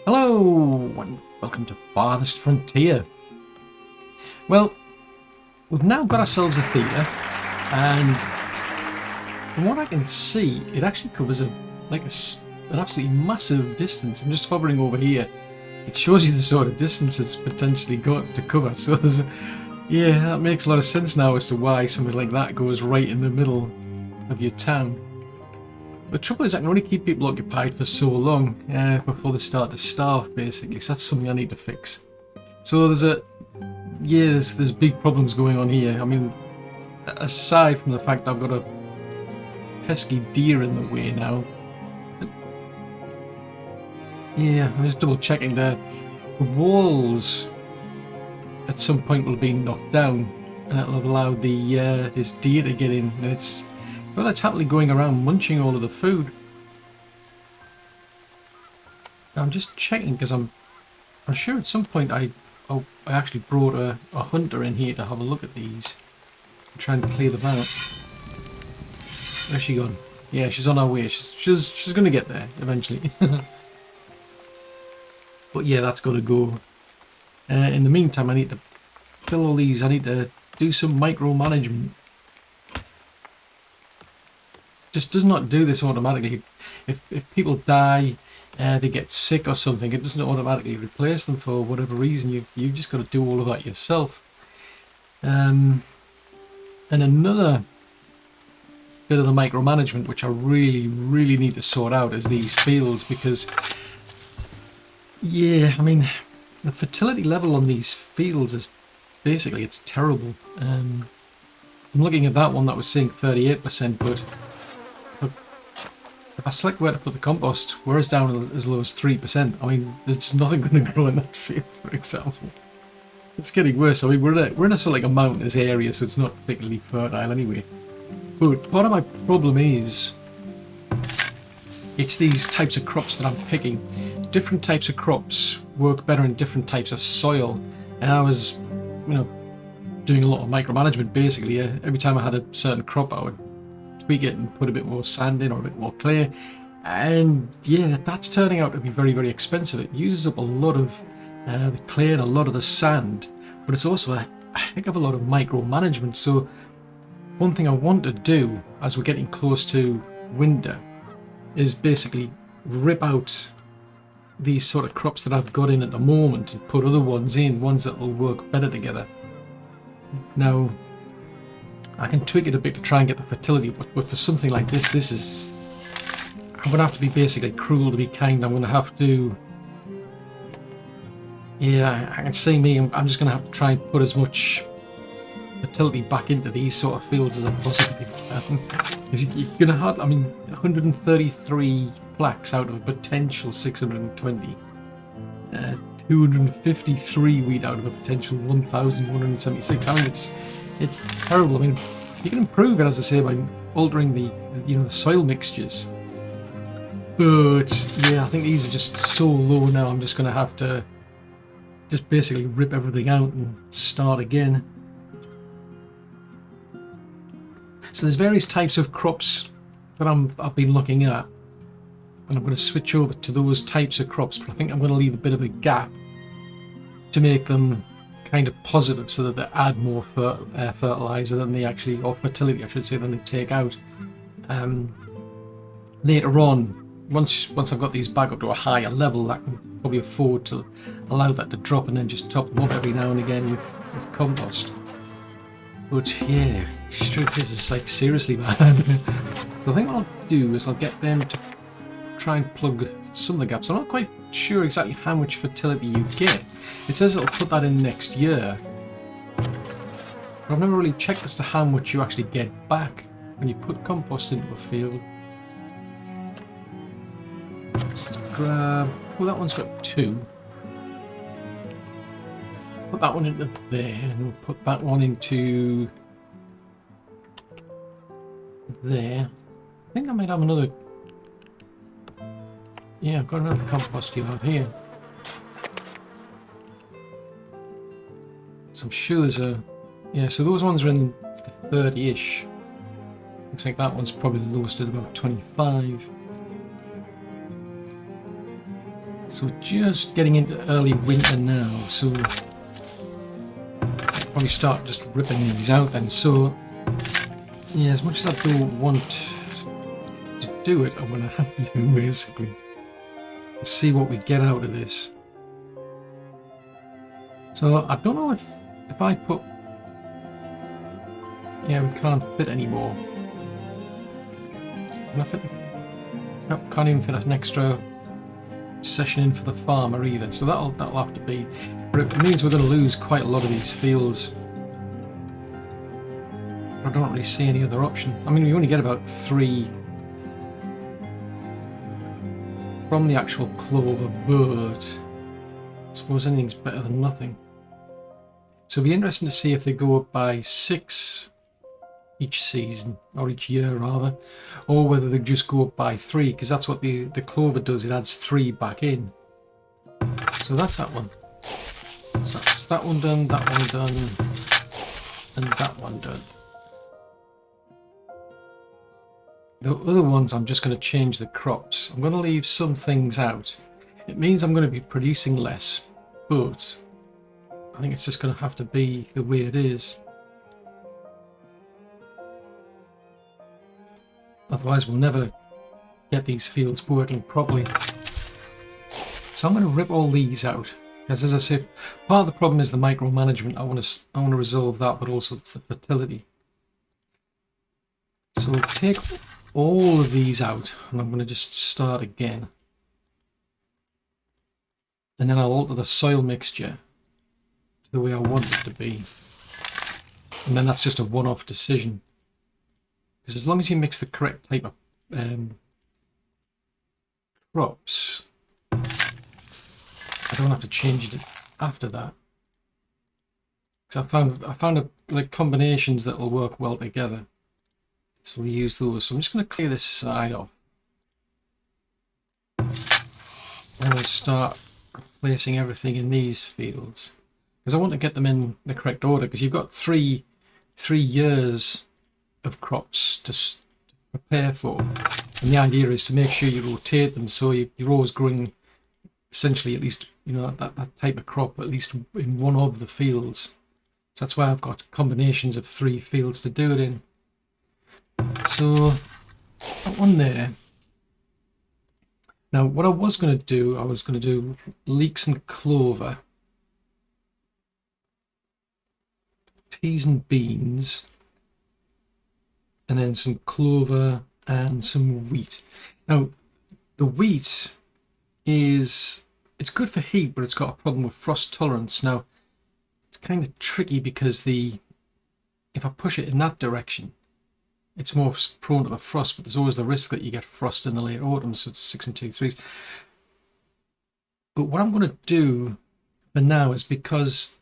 Hello, and welcome to Farthest Frontier. Well, we've now got ourselves a theatre, and from what I can see, it actually covers an absolutely massive distance. I'm just hovering over here. It shows you the sort of distance it's potentially got to cover. So yeah, that makes a lot of sense now as to why something like that goes right in the middle of your town. The trouble is I can only keep people occupied for so long before they start to starve, basically. So that's something I need to fix. So there's big problems going on here. I mean, aside from the fact I've got a pesky deer in the way now. Yeah, I'm just double checking the walls at some point will be knocked down, and it'll allow this deer to get in. And it's happily going around munching all of the food. I'm just checking because I'm sure at some point I actually brought a hunter in here to have a look at these and try and clear them out. Where's she gone? Yeah, she's on her way. She's going to get there eventually. But yeah, that's got to go. In the meantime, I need to fill all these. I need to do some micromanagement. Just does not do this automatically. If people die, they get sick or something, it doesn't automatically replace them for whatever reason. You've just got to do all of that yourself. And another bit of the micromanagement which I really need to sort out is these fields, because yeah, I mean the fertility level on these fields is basically, it's terrible. I'm looking at that one that was saying 38%, but if I select where to put the compost, we're down as low as 3%. I mean, there's just nothing going to grow in that field, for example. It's getting worse. I mean, we're in a sort of like a mountainous area, so it's not particularly fertile anyway. But part of my problem is it's these types of crops that I'm picking. Different types of crops work better in different types of soil. And I was, doing a lot of micromanagement basically. Every time I had a certain crop, I would tweak it and put a bit more sand in or a bit more clay, and yeah, that's turning out to be very expensive. It uses up a lot of the clay and a lot of the sand, but it's also a heck of a lot of micromanagement. So one thing I want to do as we're getting close to winter is basically rip out these sort of crops that I've got in at the moment and put other ones in, ones that will work better together. Now I can tweak it a bit to try and get the fertility, but for something like this, I'm going to have to be basically cruel to be kind. I'm going to have to, yeah, I can see me, I'm just going to have to try and put as much fertility back into these sort of fields as I possibly can. Because you're going to have, 133 flax out of a potential 620. 253 wheat out of a potential 1,176. I mean, it's terrible. I mean, you can improve it, as I say, by altering the soil mixtures. But yeah, I think these are just so low now. I'm just going to have to just basically rip everything out and start again. So there's various types of crops that I've been looking at, and I'm going to switch over to those types of crops. But I think I'm going to leave a bit of a gap to make them kind of positive, so that they add more fertilizer than they actually, or fertility I should say, than they take out. Later on, once I've got these back up to a higher level, I can probably afford to allow that to drop and then just top them up every now and again with compost. But yeah, truth is, it's like seriously bad. So I think what I'll do is I'll get them to try and plug some of the gaps. I'm not quite sure exactly how much fertility you get. It says it'll put that in next year, but I've never really checked as to how much you actually get back when you put compost into a field. Let's grab, oh, that one's got 2. Put that one into there, and we'll put that one into there. I think I might have another. Yeah, I've got another compost yard here. So I'm sure there's a... Yeah, so those ones are in the 30-ish. Looks like that one's probably the lowest at about 25. So just getting into early winter now, so I'll probably start just ripping these out then. So yeah, as much as I don't want to do it, I'm going to have to basically see what we get out of this. So I don't know if I put... Yeah, we can't fit anymore. Can I fit... Nope, can't even fit an extra session in for the farmer either. So that'll have to be... But it means we're going to lose quite a lot of these fields. I don't really see any other option. I mean, we only get about 3 from the actual clover, but I suppose anything's better than nothing. So it'll be interesting to see if they go up by 6 each season, or each year rather, or whether they just go up by 3, because that's what the clover does, it adds 3 back in. So that's that one. So that's that one done, that one done, and that one done. The other ones I'm just going to change the crops. I'm going to leave some things out. It means I'm going to be producing less, but I think it's just going to have to be the way it is. Otherwise we'll never get these fields working properly. So I'm going to rip all these out. Because as I said, part of the problem is the micromanagement. I want to resolve that, but also it's the fertility. So we'll take all of these out, and I'm going to just start again. And then I'll alter the soil mixture to the way I want it to be. And then that's just a one-off decision. Because as long as you mix the correct type of crops, I don't have to change it after that. Because I found like combinations that will work well together. So we'll use those. So I'm just going to clear this side off. And we'll start replacing everything in these fields. Because I want to get them in the correct order, because you've got three years of crops to prepare for. And the idea is to make sure you rotate them so you're always growing essentially at least, you know, that type of crop at least in one of the fields. So that's why I've got combinations of 3 fields to do it in. So that one there. Now what I was going to do, leeks and clover, peas and beans, and then some clover and some wheat. Now the wheat it's good for heat, but it's got a problem with frost tolerance. Now it's kind of tricky because if I push it in that direction, it's more prone to the frost, but there's always the risk that you get frost in the late autumn, so it's 6 and 2 3s. But what I'm going to do for now is, because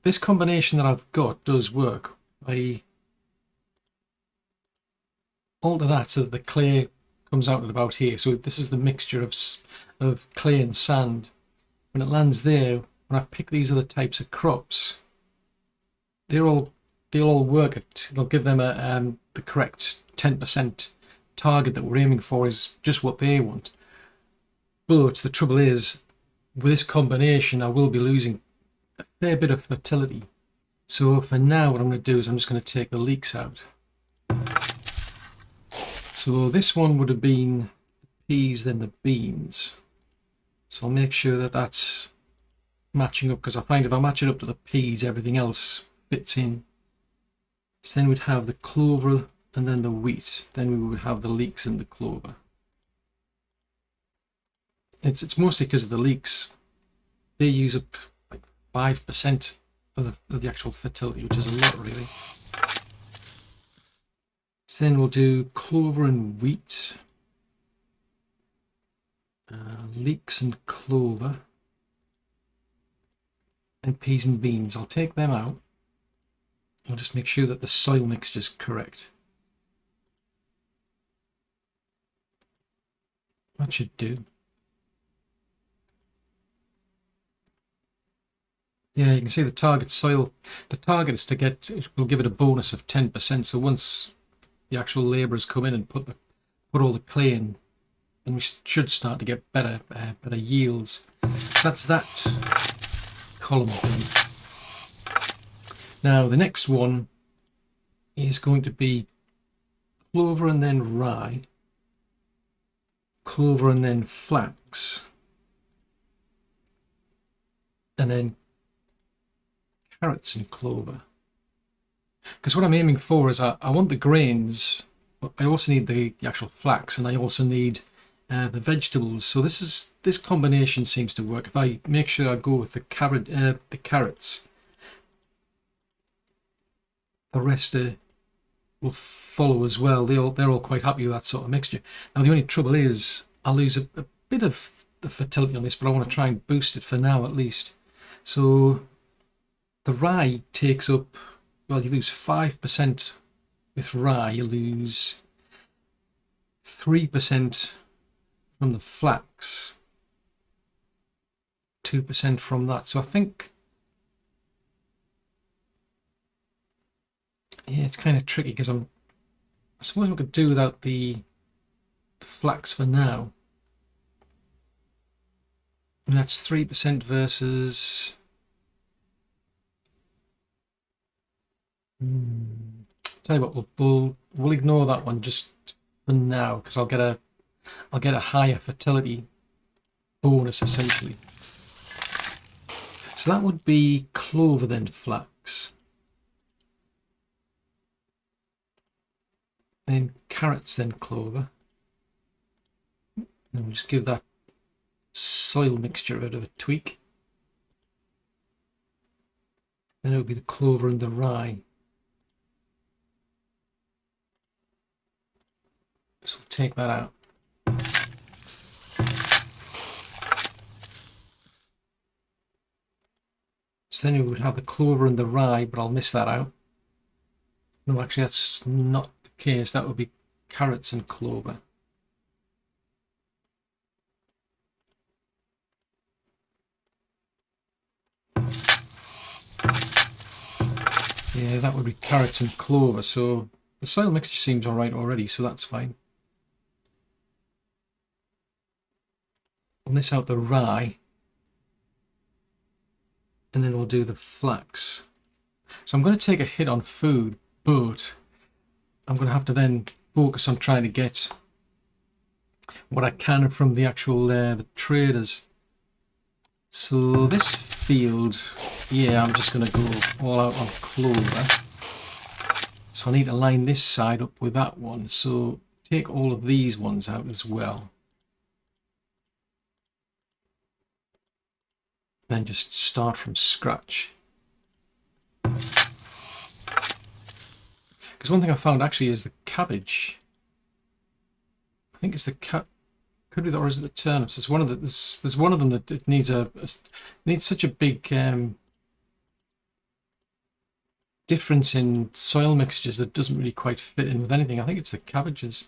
this combination that I've got does work, I alter that so that the clay comes out at about here. So this is the mixture of clay and sand. When it lands there, when I pick these other types of crops, they'll all work it. They'll give them the correct 10% target that we're aiming for is just what they want. But the trouble is, with this combination, I will be losing a fair bit of fertility. So for now, what I'm going to do is I'm just going to take the leeks out. So this one would have been peas, then the beans. So I'll make sure that that's matching up, because I find if I match it up to the peas, everything else fits in. So then we'd have the clover and then the wheat. Then we would have the leeks and the clover. It's mostly because of the leeks. They use up like 5% of the actual fertility, which is a lot really. So then we'll do clover and wheat. Leeks and clover. And peas and beans. I'll take them out. I'll just make sure that the soil mixture is correct. That should do. Yeah, you can see the target soil. The target is to get, we'll give it a bonus of 10%. So once the actual labourers come in and put all the clay in, then we should start to get better yields. So that's that column thing. Now the next one is going to be clover and then rye, clover and then flax, and then carrots and clover. Because what I'm aiming for is I want the grains, but I also need the actual flax, and I also need the vegetables. So this combination seems to work. If I make sure I go with the carrots, the rest will follow as well. They're all quite happy with that sort of mixture. Now the only trouble is I'll lose a bit of the fertility on this, but I want to try and boost it for now at least. So the rye takes up, well, you lose 5% with rye, you lose 3% from the flax, 2% from that. So I think, yeah, it's kind of tricky because I suppose we could do without the flax for now. And that's 3% versus... Tell you what, we'll ignore that one just for now, because I'll get a higher fertility bonus essentially. So that would be clover then flax, then carrots then clover, and we'll just give that soil mixture a bit of a tweak. Then it would be the clover and the rye. So we'll take that out. So then we would have the clover and the rye, but I'll miss that out. No, actually that's not the case. That would be carrots and clover. Yeah, that would be carrots and clover. So the soil mixture seems alright already, so that's fine. I'll miss out the rye, and then we'll do the flax. So I'm going to take a hit on food, but I'm going to have to then focus on trying to get what I can from the actual the traders. So this field, yeah, I'm just going to go all out on clover. So I need to line this side up with that one. So take all of these ones out as well. Then just start from scratch. Because one thing I found actually is the cabbage. I think it's the could be the, or is it the turnips? It's one of the, there's one of them that it needs needs such a big difference in soil mixtures that doesn't really quite fit in with anything. I think it's the cabbages.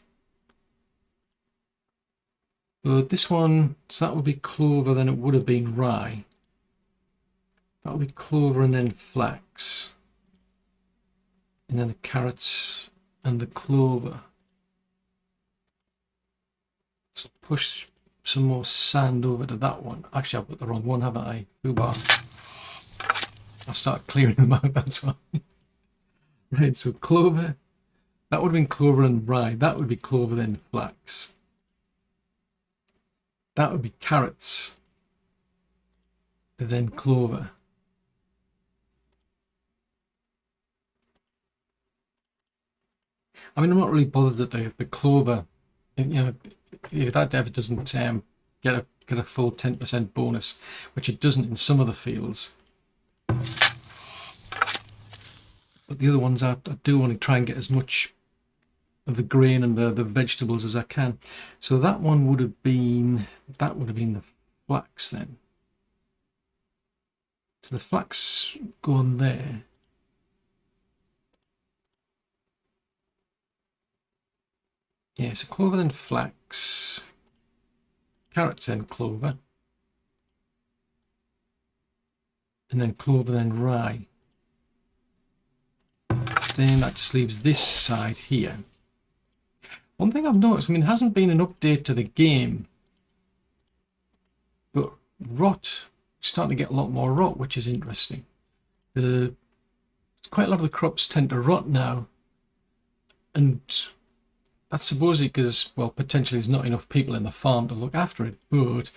But this one, so that would be clover, then it would have been rye. That would be clover and then flax. And then the carrots and the clover. So push some more sand over to that one. Actually, I've got the wrong one, haven't I? Foobar. I'll start clearing them out, that's why. Right, so clover. That would have been clover and rye. That would be clover then flax. That would be carrots. And then clover. I mean, I'm not really bothered that the clover, you know, if that ever doesn't get a full 10% bonus, which it doesn't in some of the fields. But the other ones, I do want to try and get as much of the grain and the vegetables as I can. So that one would have been, the flax then. So the flax go on there. Yeah, so clover then flax, carrots then clover, and then clover then rye. Then that just leaves this side here. One thing I've noticed, I mean, there hasn't been an update to the game, but rot. Starting to get a lot more rot, which is interesting. Quite a lot of the crops tend to rot now, and that's supposedly because, well, potentially there's not enough people in the farm to look after it. But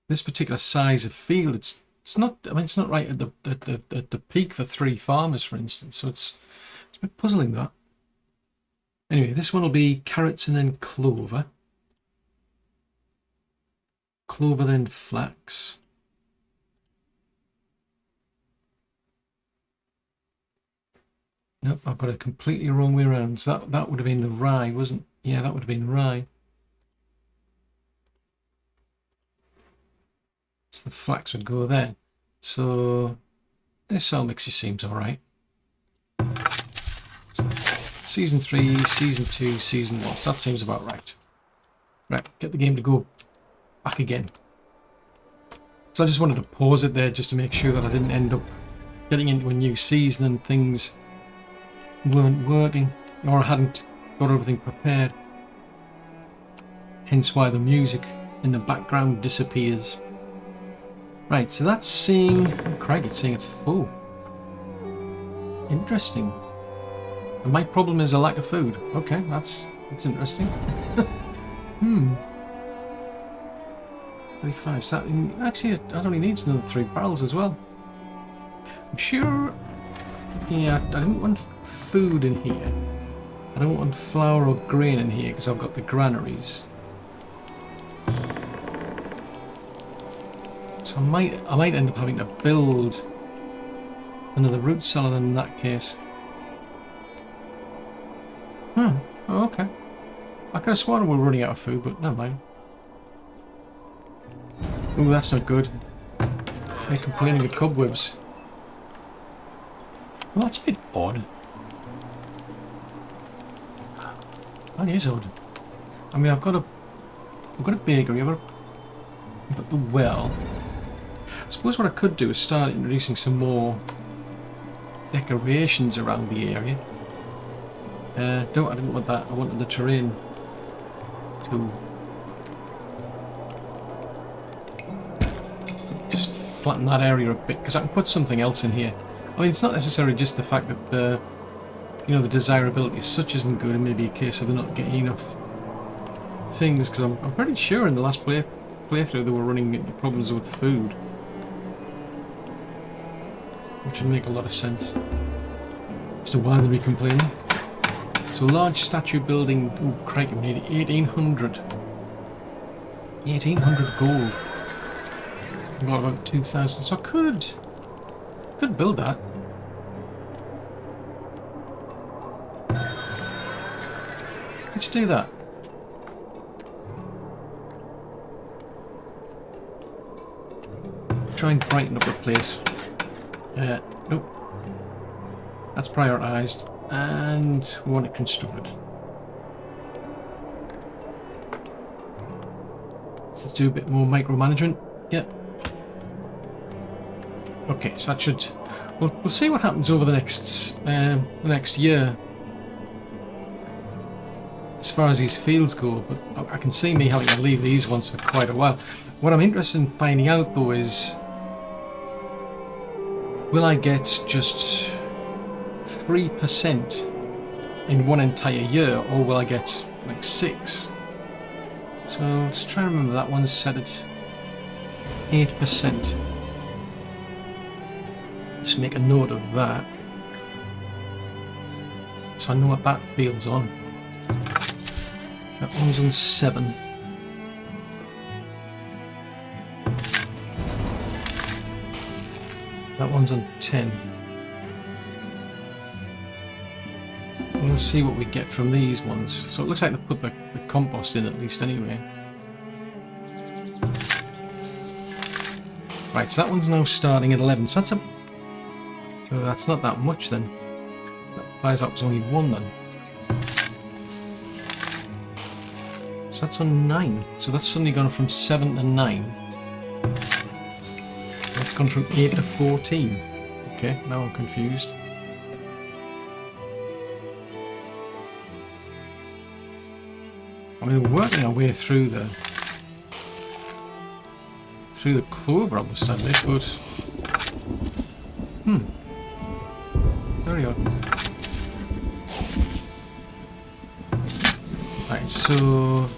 this particular size of field, it's not. I mean, it's not right at the peak for 3 farmers, for instance. So it's a bit puzzling, that. Anyway, this one will be carrots and then clover. Clover, then flax. Nope, I've got it completely wrong way around. So that would have been the rye, wasn't it? Yeah, that would have been rye. So the flax would go there. So this soil mixture seems alright. So season 3, season 2, season 1. So that seems about right. Right, get the game to go back again. So I just wanted to pause it there just to make sure that I didn't end up getting into a new season and things weren't working, or I hadn't got everything prepared. Hence why the music in the background disappears. Right, so that's saying, oh, Craig, it's saying it's full. Interesting. And my problem is a lack of food. Okay, that's interesting. 35. So that, actually, that only needs another 3 barrels as well. I'm sure. Yeah, I don't want food in here. I don't want flour or grain in here because I've got the granaries. So I might end up having to build another root cellar in that case. Oh, okay. I could have sworn we're running out of food, but never mind. Oh, that's not good. They're complaining of cobwebs. Well, that's a bit odd. That is odd. I mean, I've got a bakery. I've got the well. I suppose what I could do is start introducing some more decorations around the area. No, I didn't want that. I wanted the terrain to just flatten that area a bit, because I can put something else in here. I mean, it's not necessarily just the fact that the desirability as such isn't good, and maybe a case of they're not getting enough things, because I'm pretty sure in the last playthrough they were running into problems with food, which would make a lot of sense as to why they'd be complaining. So large statue building, ooh, crikey, we need 1800. 1800 gold. I've got about 2000, so I could build that. Let's do that. Try and brighten up the place. Nope. That's prioritised, and we want it constructed. Let's do a bit more micromanagement. Yep. Okay, so that should. We'll see what happens over the next year, as far as these fields go. But I can see me having to leave these ones for quite a while. What I'm interested in finding out though is, will I get just 3% in one entire year, or will I get like 6? So let's try and remember that one's set at 8%. Just make a note of that, so I know what that field's on. That one's on 7. That one's on 10. And we'll see what we get from these ones. So it looks like they've put the compost in at least anyway. Right, so that one's now starting at 11. So that's not that much then. That implies that was only 1 then. So that's on 9. So that's suddenly gone from 7 to 9. That's gone from 8 to 14. Okay, now I'm confused. I mean, we're working our way through through the clover, I must admit, but... Very odd. Right, so...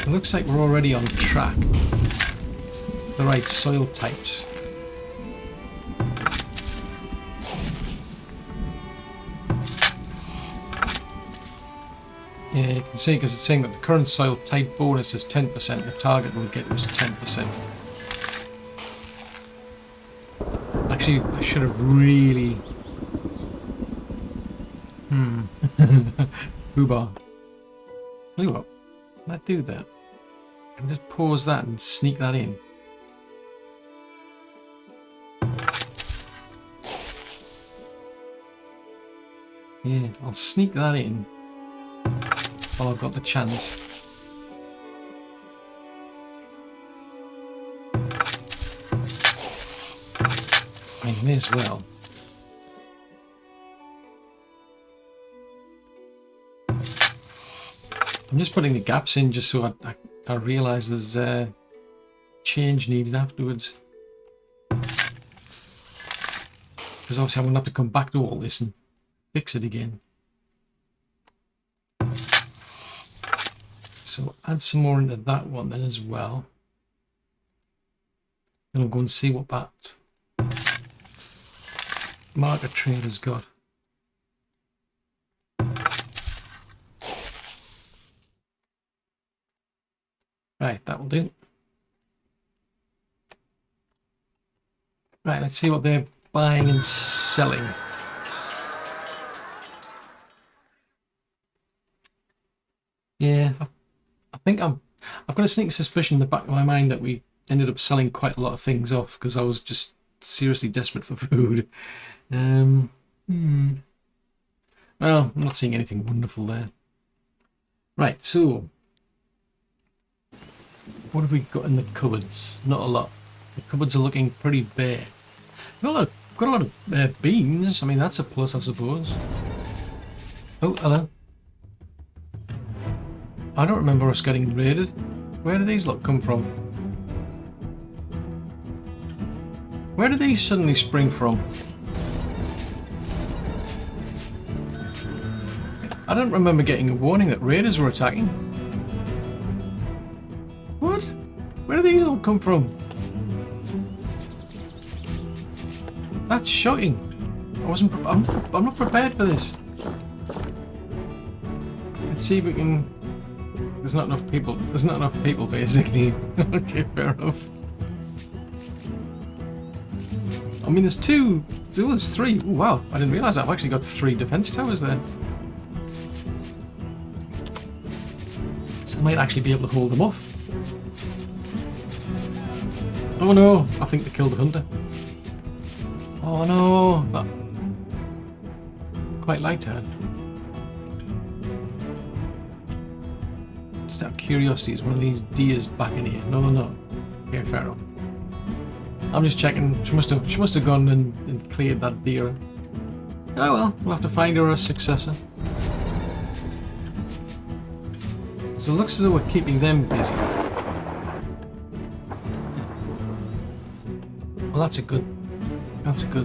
It looks like we're already on track. The right soil types. Yeah, you can see because it's saying that the current soil type bonus is 10%, the target we'll get was 10%. Actually, I should have really... Boobar. Tell you what, can I do that? Can I just pause that and sneak that in? Yeah, I'll sneak that in while I've got the chance. I may as well. I'm just putting the gaps in just so I realise there's change needed afterwards. Because obviously I'm going to have to come back to all this and fix it again. So add some more into that one then as well. Then I'll go and see what that market trade has got. Right, that will do. Right, let's see what they're buying and selling. Yeah, I think I've got a sneaking suspicion in the back of my mind that we ended up selling quite a lot of things off because I was just seriously desperate for food. Well, I'm not seeing anything wonderful there. Right, so what have we got in the cupboards? Not a lot. The cupboards are looking pretty bare. Got a lot of beans. I mean, that's a plus, I suppose. Oh, hello. I don't remember us getting raided. Where do these lot come from? Where do these suddenly spring from? I don't remember getting a warning that raiders were attacking. What? Where do these all come from? That's shocking. I'm not prepared for this. Let's see if we can... There's not enough people. There's not enough people, basically. Okay, fair enough. I mean, there's two. There's three. Ooh, wow, I didn't realise I've actually got 3 defence towers there. So they might actually be able to hold them off. Oh no! I think they killed the hunter. Oh no! That... Quite liked her. Just out of curiosity, is one of these deers back in here? No, they're not. Okay, fair enough. I'm just checking. She must have gone and cleared that deer. Oh well, we'll have to find her a successor. So it looks as though we're keeping them busy. Well, that's a good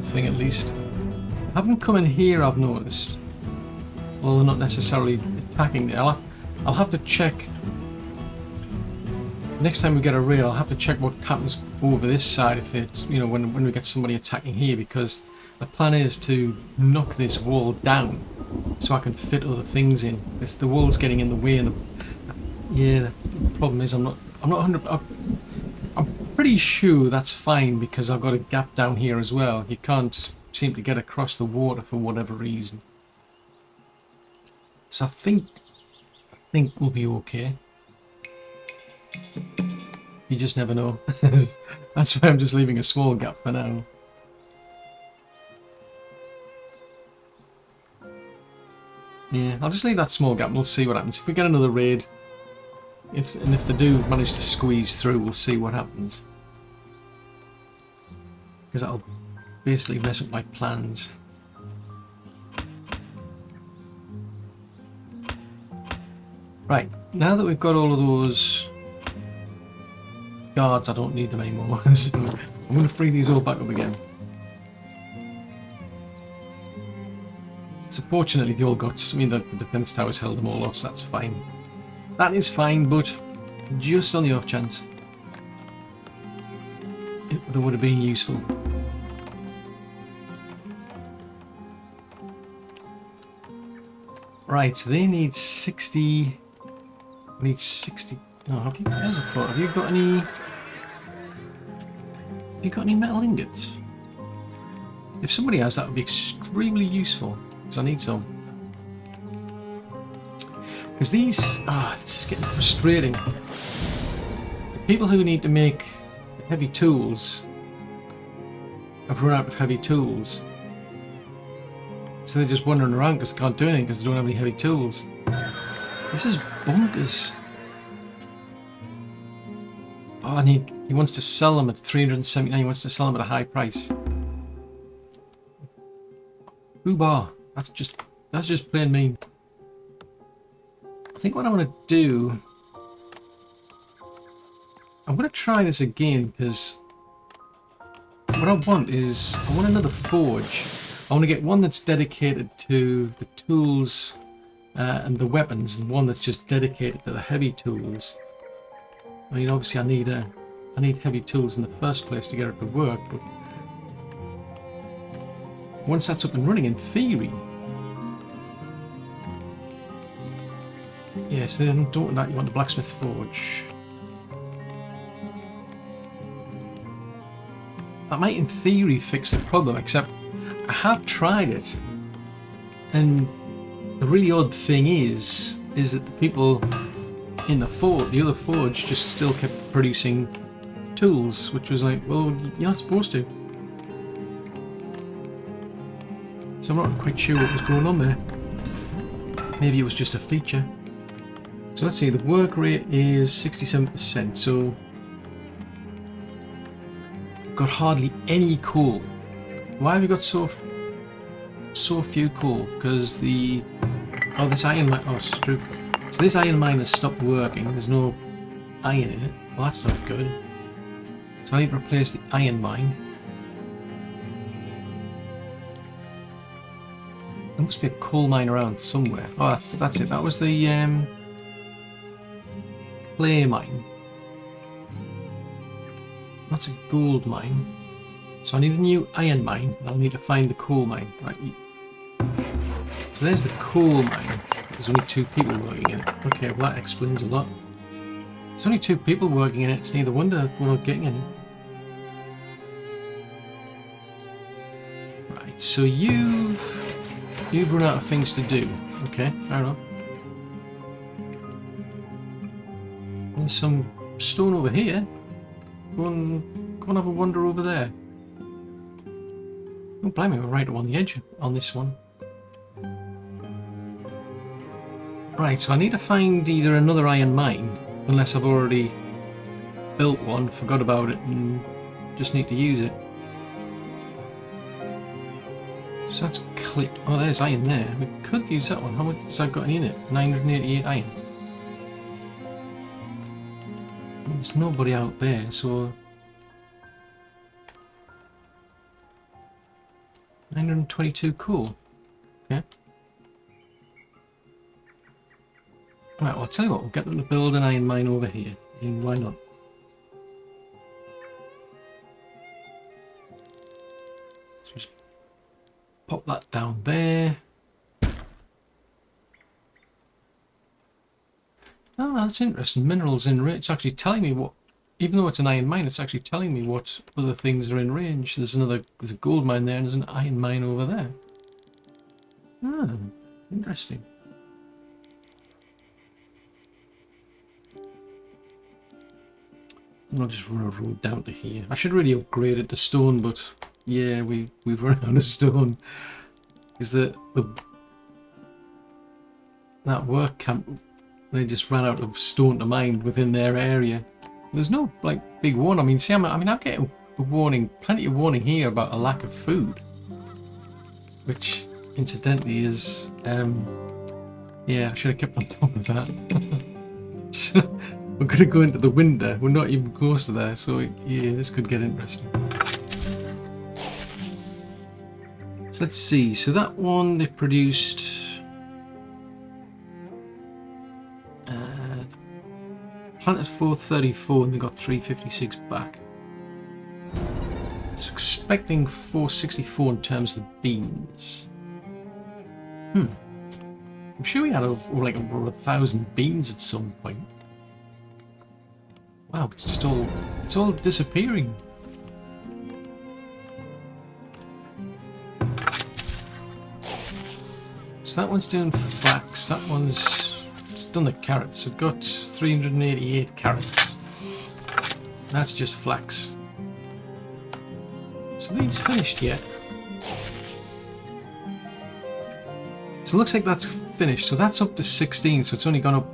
thing at least. They haven't come in here, I've noticed. Well, they're not necessarily attacking there. I'll have to check. Next time we get a raid, I'll have to check what happens over this side if it's, you know, when we get somebody attacking here, because the plan is to knock this wall down so I can fit other things in. It's the wall's getting in the way, and the problem is I'm pretty sure that's fine because I've got a gap down here as well. You can't seem to get across the water for whatever reason. So I think we'll be okay. You just never know. That's why I'm just leaving a small gap for now. Yeah, I'll just leave that small gap and we'll see what happens. If we get another raid, if they do manage to squeeze through, we'll see what happens. Because that'll basically mess up my plans. Right, now that we've got all of those guards, I don't need them anymore. So I'm going to free these all back up again. So fortunately they all got, I mean the defense towers held them all off, so that's fine. That is fine, but just on the off chance that would have been useful. Right, so they need 60. We need 60. Oh, there's a thought. Have you got any? Have you got any metal ingots? If somebody has, that would be extremely useful. Because I need some. Because these, this is getting frustrating. The people who need to make heavy tools have run out of heavy tools. So they're just wandering around because they can't do anything because they don't have any heavy tools. This is bonkers. Oh, he wants to sell them at 379. He wants to sell them at a high price. Boobar. That's just plain mean. I think what I want to do, I'm going to try this again because what I want is I want another forge. I want to get one that's dedicated to the tools and the weapons, and one that's just dedicated to the heavy tools. I mean, obviously, I need heavy tools in the first place to get it to work. But once that's up and running, in theory, yes, then don't want that. You want the blacksmith forge. That might, in theory, fix the problem. Except I have tried it, and the really odd thing is that the people in the other forge, just still kept producing tools, which was like, well, you're not supposed to. So I'm not quite sure what was going on there. Maybe it was just a feature. So let's see, the work rate is 67%, so we've got hardly any coal. Why have you got so few coal? Because this iron mine, it's true. So this iron mine has stopped working. There's no iron in it. Well, that's not good. So I need to replace the iron mine. There must be a coal mine around somewhere. Oh, that's it. That was the clay mine. That's a gold mine. So I need a new iron mine, and I'll need to find the coal mine. Right. So there's the coal mine. There's only 2 people working in it. Okay, well that explains a lot. There's only 2 people working in it. It's neither wonder we're not getting any. Right, so you've run out of things to do. Okay, fair enough. There's some stone over here. Go and have a wander over there. Don't blame me, we're right on the edge on this one. Right, so I need to find either another iron mine, unless I've already built one, forgot about it, and just need to use it. So that's clear. Oh, there's iron there. We could use that one. How much has that got in it? 988 iron. There's nobody out there, so 922 cool. Okay. Right, well, I'll tell you what, we'll get them to build an iron mine over here. And why not? So just pop that down there. Oh, that's interesting. Minerals in range. It's actually telling me what, even though it's an iron mine, it's actually telling me what other things are in range. There's a gold mine there, and there's an iron mine over there. Ah, interesting. I'll just run a road down to here. I should really upgrade it to stone, but yeah, we've run out of stone. Is that work camp? They just ran out of stone to mine within their area. There's no like big warning. I mean, see, I'm getting a warning, plenty of warning here about a lack of food, which incidentally is, yeah, I should have kept on top of that. So we're going to go into the window. We're not even close to there. So yeah, this could get interesting. So let's see. So that one, they produced... planted 434 and they got 356 back. So expecting 464 in terms of the beans. I'm sure we had over 1,000 beans at some point. Wow, it's all disappearing. So that one's doing flax, that it's done the carrots. We've got 388 carrots. That's just flax. So these finished yet? So it looks like that's finished. So that's up to 16. So it's only gone up.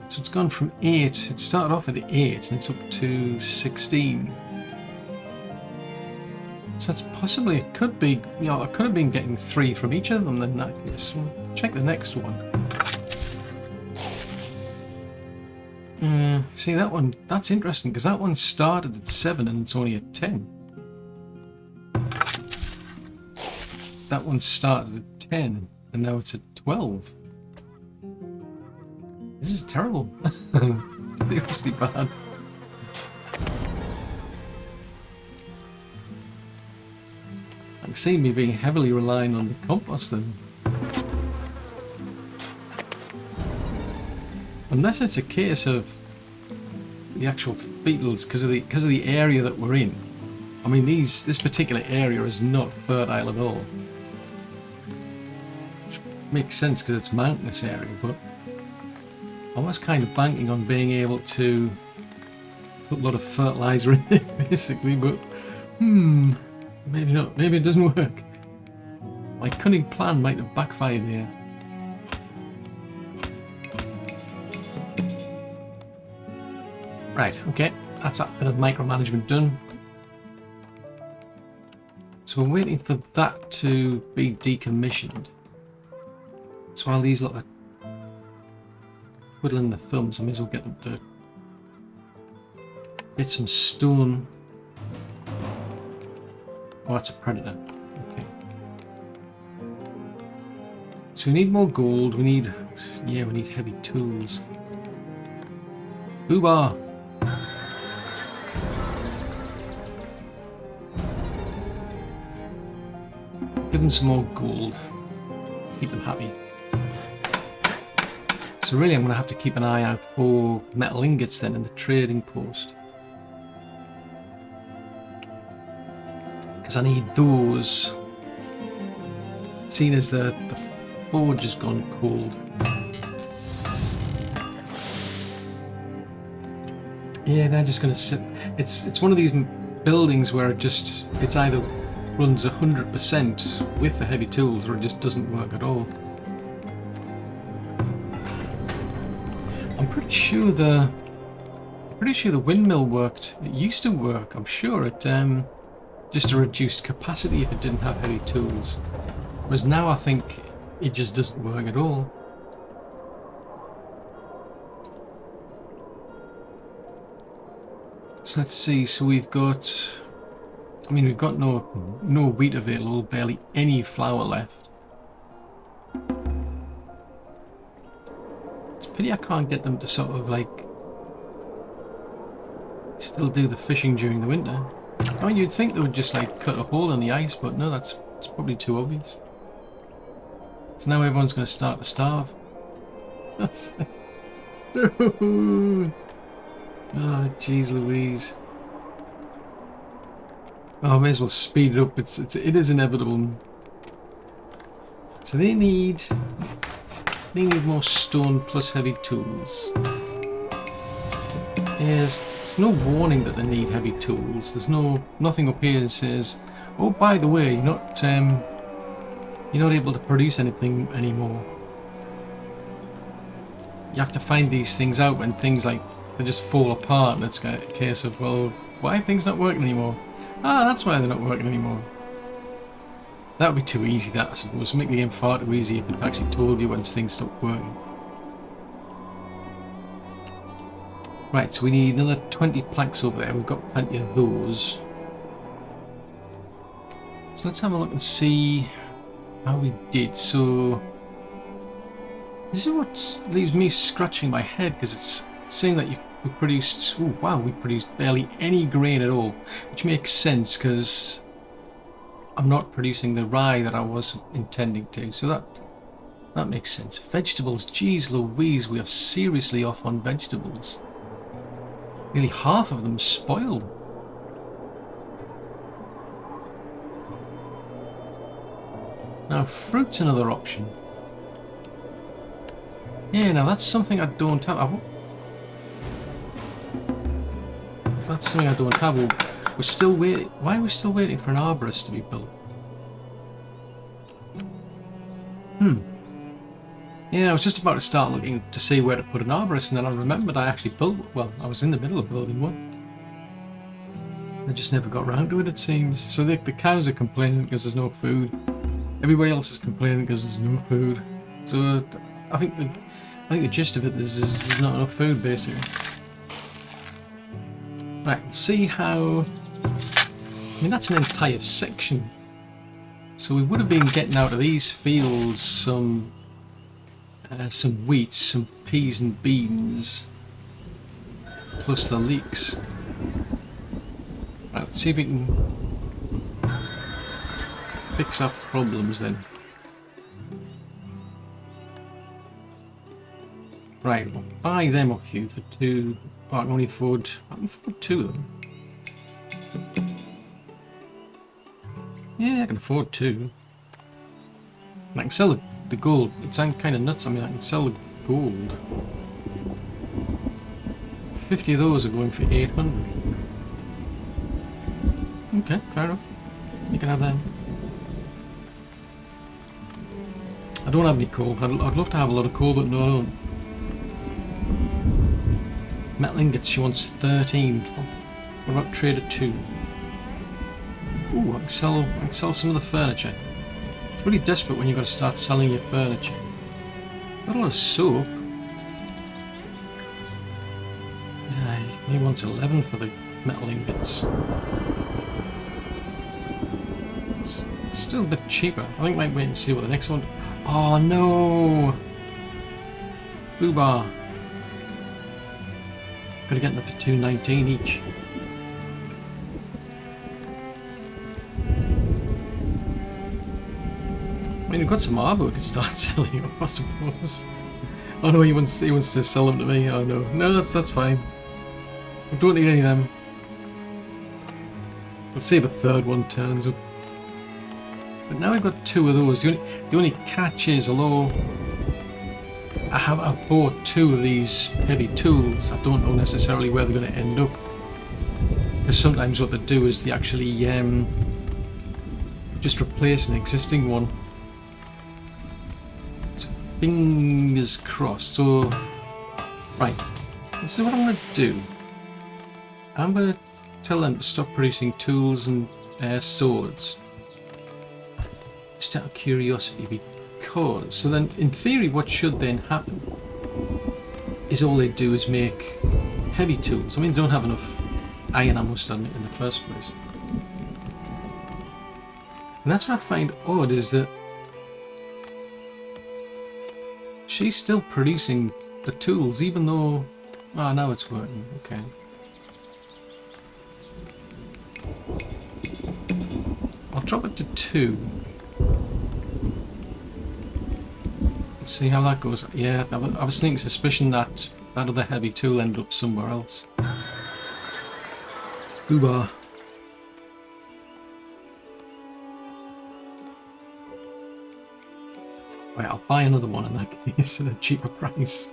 So it's gone from 8. It started off at 8 and it's up to 16. So that's possibly, it could be, I could have been getting 3 from each of them in that case. We'll check the next one. See that one, that's interesting because that one started at 7 and it's only at 10. That one started at 10 and now it's at 12. This is terrible. It's seriously bad. I can see me being heavily relying on the compost then. Unless it's a case of the actual beetles because of the area that we're in. I mean, this particular area is not fertile at all. Which makes sense because it's a mountainous area, but I was kind of banking on being able to put a lot of fertilizer in it, basically, but maybe not. Maybe it doesn't work. My cunning plan might have backfired here. Right, okay, that's that bit of micromanagement done. So we're waiting for that to be decommissioned. So while these look like twiddling their thumbs, I may as well get them to get some stone. Oh, that's a predator. Okay. So we need more gold. We need heavy tools. Boobar! Give them some more gold. Keep them happy. So really I'm going to have to keep an eye out for metal ingots then in the trading post. Because I need those. Seeing as the forge has gone cold. Yeah, they're just going to sit. It's one of these buildings where it's either runs 100% with the heavy tools or it just doesn't work at all. I'm pretty sure the windmill worked. It used to work. I'm sure it just a reduced capacity if it didn't have heavy tools. Whereas now I think it just doesn't work at all. So let's see. So we've got no wheat available, barely any flour left. It's a pity I can't get them to sort of like still do the fishing during the winter. I mean, you'd think they would just like cut a hole in the ice, but no, it's probably too obvious. So now everyone's going to start to starve. That's oh, jeez Louise. Oh, I may as well speed it up. It is inevitable. So they need more stone plus heavy tools. There's no warning that they need heavy tools. There's nothing up here that says, oh, by the way, you're not able to produce anything anymore. You have to find these things out when things like they just fall apart, and it's a case of, well, why are things not working anymore? Ah, that's why they're not working anymore. That would be too easy, that, I suppose. Make the game far too easy if it actually told you when things stopped working. Right, so we need another 20 planks over there. We've got plenty of those. So let's have a look and see how we did. So this is what leaves me scratching my head, because it's saying that we produced, oh wow, we produced barely any grain at all, which makes sense because I'm not producing the rye that I was intending to. So that makes sense. Vegetables, geez Louise, we are seriously off on vegetables. Nearly half of them spoiled. Now, fruit's another option. Yeah, now that's something I don't have. That's something I don't have. We're still waiting. Why are we still waiting for an arborist to be built? Yeah, I was just about to start looking to see where to put an arborist, and then I remembered I actually built. Well, I was in the middle of building one. I just never got around to it, it seems. So the cows are complaining because there's no food. Everybody else is complaining because there's no food. So I think the gist of it is there's not enough food, basically. Right, let's see how. I mean, that's an entire section. So we would have been getting out of these fields some wheat, some peas and beans, plus the leeks. Right, let's see if we can fix our problems then. Right, we'll buy them off you for 2. Oh, I can only afford 2 of them. Yeah, I can afford 2. And I can sell the gold. It's kind of nuts. I mean, I can sell the gold. 50 of those are going for 800. Okay, fair enough. You can have them. I don't have any coal. I'd love to have a lot of coal, but no, I don't. Metal ingots, she wants 13. What about trader 2? Ooh, I can sell some of the furniture. It's really desperate when you've got to start selling your furniture. Got a lot of soap. Yeah, he wants 11 for the metal ingots. It's still a bit cheaper. I think I might wait and see what the next one. Oh no! Boobar. Gotta get them for 219 each. I mean, we've got some arbor we could start selling, I suppose. Oh no, he wants to sell them to me. Oh no, no, that's fine. We don't need any of them. Let's see if a third one turns up. But now we've got 2 of those. The only catch is, although I've bought 2 of these heavy tools, I don't know necessarily where they're going to end up. Because sometimes what they do is they actually just replace an existing one. So fingers crossed. So, right, this is what I'm going to do. I'm going to tell them to stop producing tools and swords. Just out of curiosity, because... So then, in theory, what should then happen is all they do is make heavy tools. I mean, they don't have enough iron, I must admit, in the first place. And that's what I find odd, is that she's still producing the tools, even though... Oh, now it's working. Okay. I'll drop it to 2. See how that goes. Yeah, I have a sneaking suspicion that that other heavy tool ended up somewhere else. Boobar. Right, I'll buy another one in that case at a cheaper price.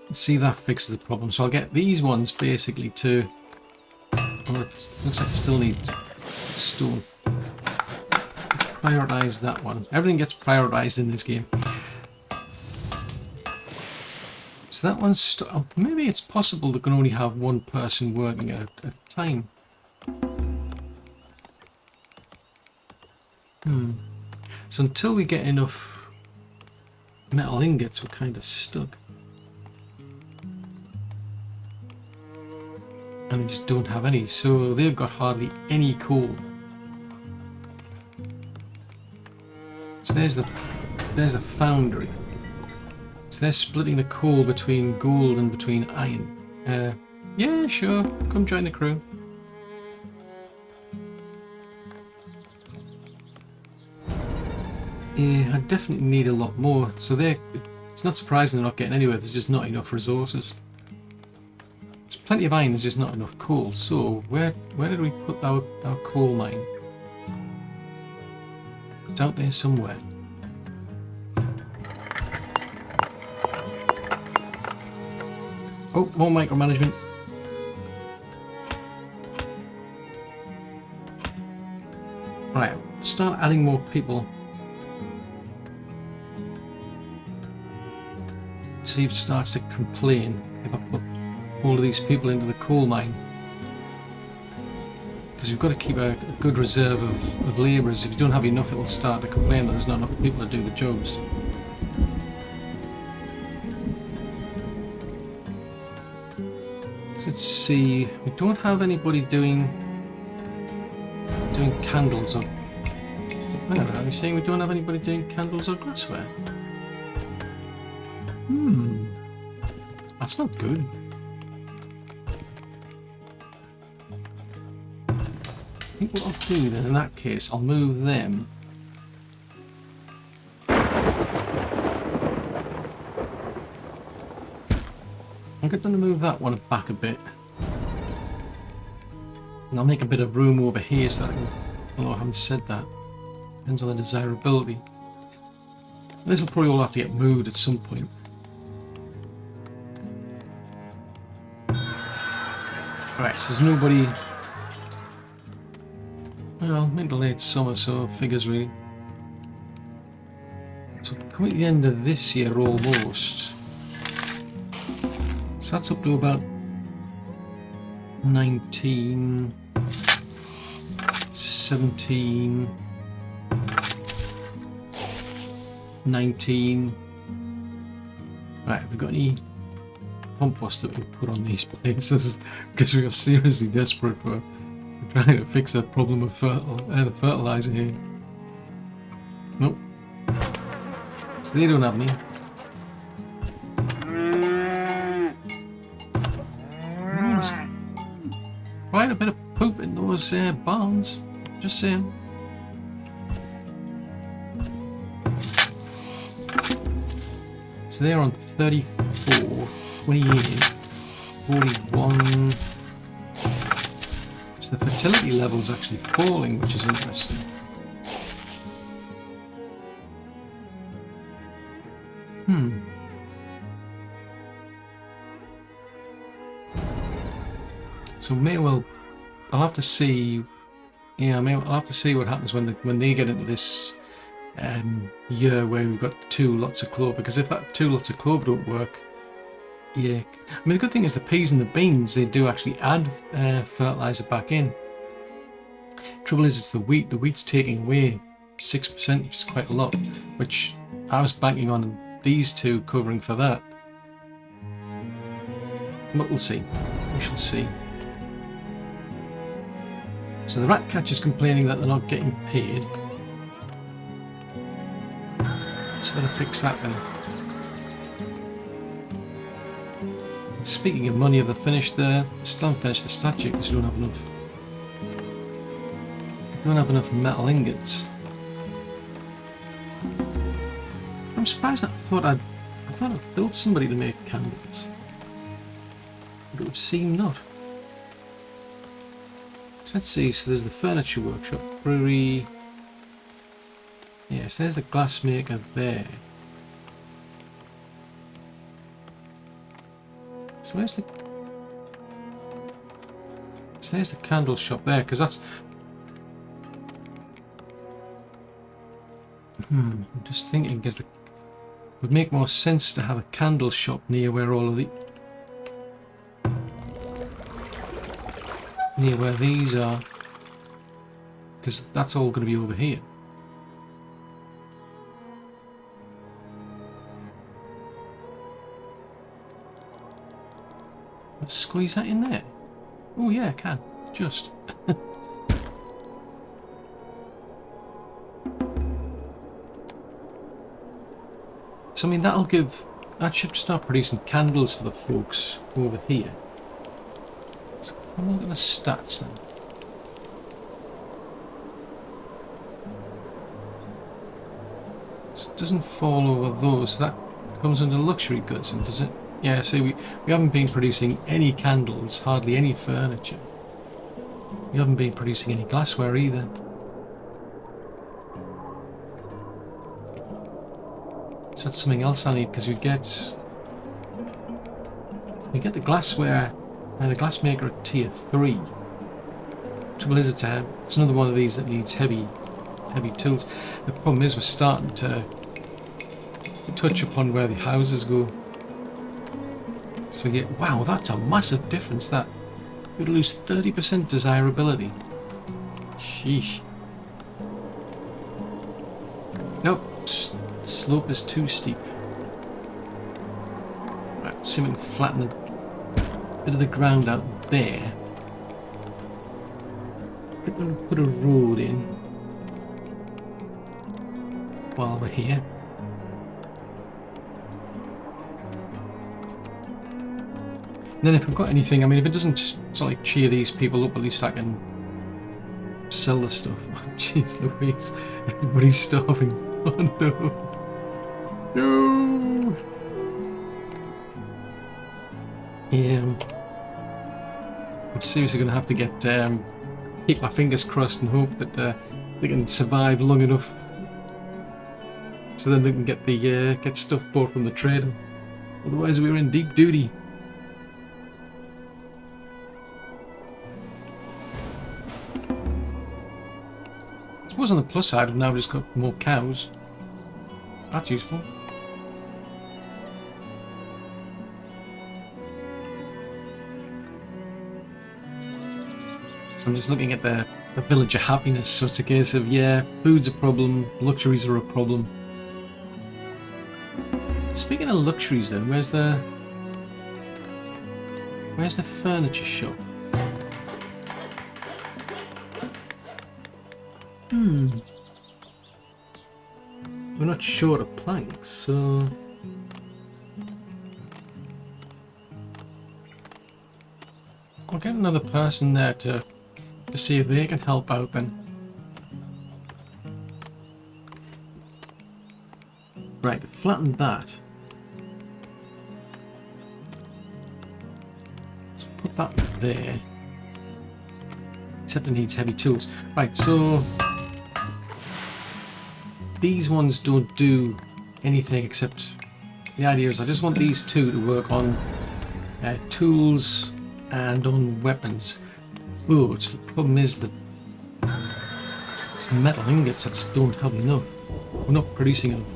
Let's see if that fixes the problem. So I'll get these ones basically to... Oh, it looks like I still need stone. Prioritize that one. Everything gets prioritized in this game. So that one's... maybe it's possible they can only have one person working at a time. So until we get enough metal ingots, we're kind of stuck. And they just don't have any, so they've got hardly any coal. So there's the foundry. So they're splitting the coal between gold and between iron. Yeah, sure, come join the crew. Yeah, I definitely need a lot more. So it's not surprising they're not getting anywhere. There's just not enough resources. There's plenty of iron. There's just not enough coal. So where did we put our coal mine? It's out there somewhere. Oh, more micromanagement. Right, start adding more people. See if it starts to complain if I put all of these people into the coal mine. Because we've got to keep a good reserve of labourers. If you don't have enough, it'll start to complain that there's not enough people to do the jobs. So let's see. We don't have anybody doing candles or... I don't know, are we saying we don't have anybody doing candles or glassware? That's not good. I think what I'll do then in that case, I'll move them. I'm going to move that one back a bit. And I'll make a bit of room over here so that I can... Although I haven't said that. Depends on the desirability. This will probably all have to get moved at some point. Right, so there's nobody... Well, mid to late summer, so figures really. So coming at the end of this year almost. So that's up to about 19, 17, 19. Right, have we got any compost that we can put on these places? Because we are seriously desperate for trying to fix that problem of the fertilizer here. Nope. So they don't have any. There's quite a bit of poop in those barns. Just saying. So they're on 34, 28, 41. So the fertility level is actually falling, which is interesting. So I'll have to see. Yeah, I'll have to see what happens when they get into this year where we've got 2 lots of clover. Because if that 2 lots of clover don't work, yeah. I mean, the good thing is the peas and the beans, they do actually add fertilizer back in. Trouble is, it's the wheat. The wheat's taking away 6%, which is quite a lot. Which I was banking on these 2 covering for that. But we'll see. We shall see. So the rat catcher's complaining that they're not getting paid. So better fix that then. Speaking of money, have they finished still haven't finished the statue because we don't have enough. We don't have enough metal ingots. I'm surprised that I thought I'd built somebody to make candles. But it would seem not. So let's see, so there's the furniture workshop, brewery. Yes, there's the glass maker there. So where's the... So there's the candle shop there, because that's... I'm just thinking, because it would make more sense to have a candle shop near where all of the... Near where these are. Because that's all going to be over here. Let's squeeze that in there. Oh yeah, I can. Just. So I mean that should start producing candles for the folks over here. So have a look at the stats then. So it doesn't fall over those, so that comes under luxury goods, and does it? Yeah, see we haven't been producing any candles, hardly any furniture. We haven't been producing any glassware either. So that's something else I need, because we get the glassware and the glassmaker at tier 3. Trouble is it's another one of these that needs heavy tools. The problem is we're starting to touch upon where the houses go. So yeah, wow, that's a massive difference. That we'd lose 30% desirability. Sheesh. Nope, slope is too steep. Right, see if we can flatten a bit of the ground out there. Put a road in while we're here. And then if we've got anything, I mean, if it doesn't sort of like cheer these people up, at least I can sell the stuff. Oh, jeez Louise, everybody's starving. Oh no. No! Yeah. I'm seriously going to have to keep my fingers crossed and hope that they can survive long enough so then they can get stuff bought from the trader. Otherwise we're in deep duty. I suppose on the plus side, I've now just got more cows. That's useful. So I'm just looking at the villager happiness, so it's a case of, yeah, food's a problem, luxuries are a problem. Speaking of luxuries then, where's the furniture shop? We're not short of planks, so I'll get another person there to see if they can help out then. Right, flatten that. So put that there. Except it needs heavy tools. Right, so these ones don't do anything except the idea is I just want these two to work on tools and on weapons. But the problem is that it's the metal ingots I just don't have enough. We're not producing enough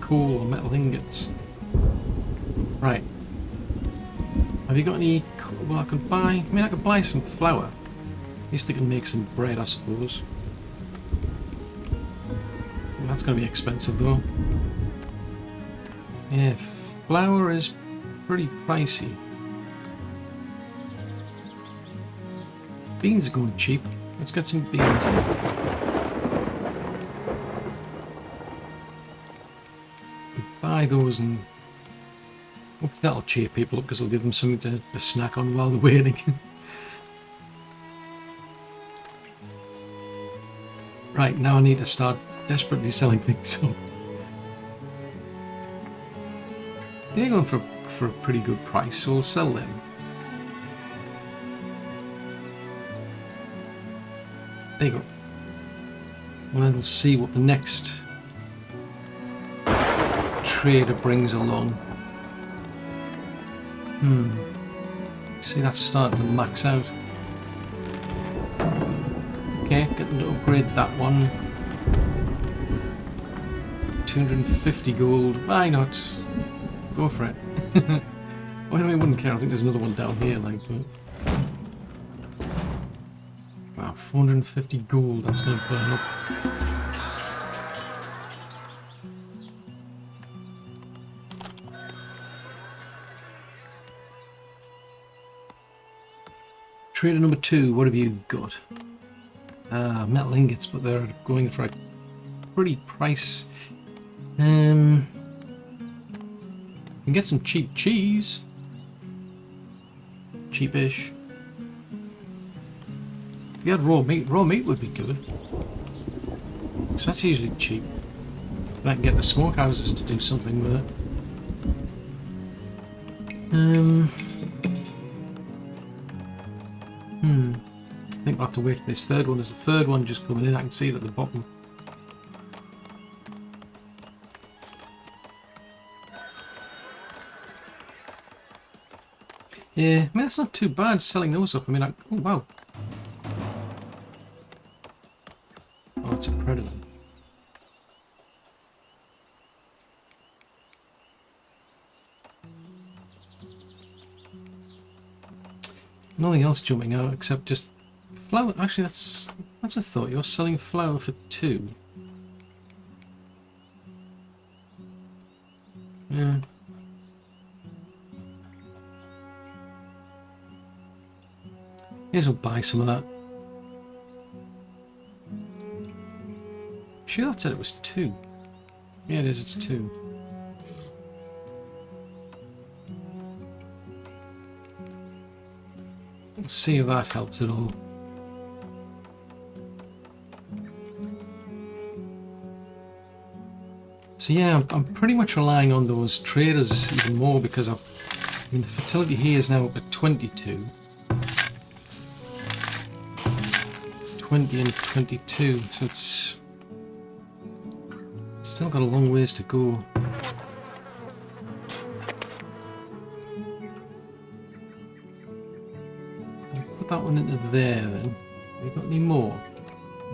coal or metal ingots. Right. Have you got any? Well, I could buy some flour. At least they can make some bread, I suppose. Well, that's going to be expensive though. Yeah, flour is pretty pricey. Beans are going cheap. Let's get some beans then. Buy those and hopefully that'll cheer people up because it'll give them something to snack on while they're waiting. Right, now I need to start desperately selling things up. They're going for a pretty good price, so we'll sell them. There you go. And then we'll see what the next trader brings along. See, that's starting to max out. Okay, get them to upgrade that one. 250 gold. Why not? Go for it. Well, I wouldn't care. I think there's another one down here, like, but... Wow, 450 gold. That's going to burn up. Trader number 2, what have you got? Metal ingots, but they're going for a pretty price. You can get some cheap cheese. Cheapish. If you had raw meat would be good. So that's usually cheap. I can get the smokehouses to do something with it. I think I'll have to wait for this third one. There's a third one just coming in. I can see it at the bottom. Yeah, I mean, that's not too bad selling those off. I mean, oh wow. Oh, it's a predator. Nothing else jumping out except just flour. Actually, that's a thought. You're selling flour for 2. Yeah. May as well buy some of that. Sure, that said it was 2. Yeah, it is. It's 2. Let's see if that helps at all. So yeah, I'm pretty much relying on those traders even more because I mean, the fertility here is now up at 22. 20 and 22, so it's still got a long ways to go. That one into there then. Have you got any more?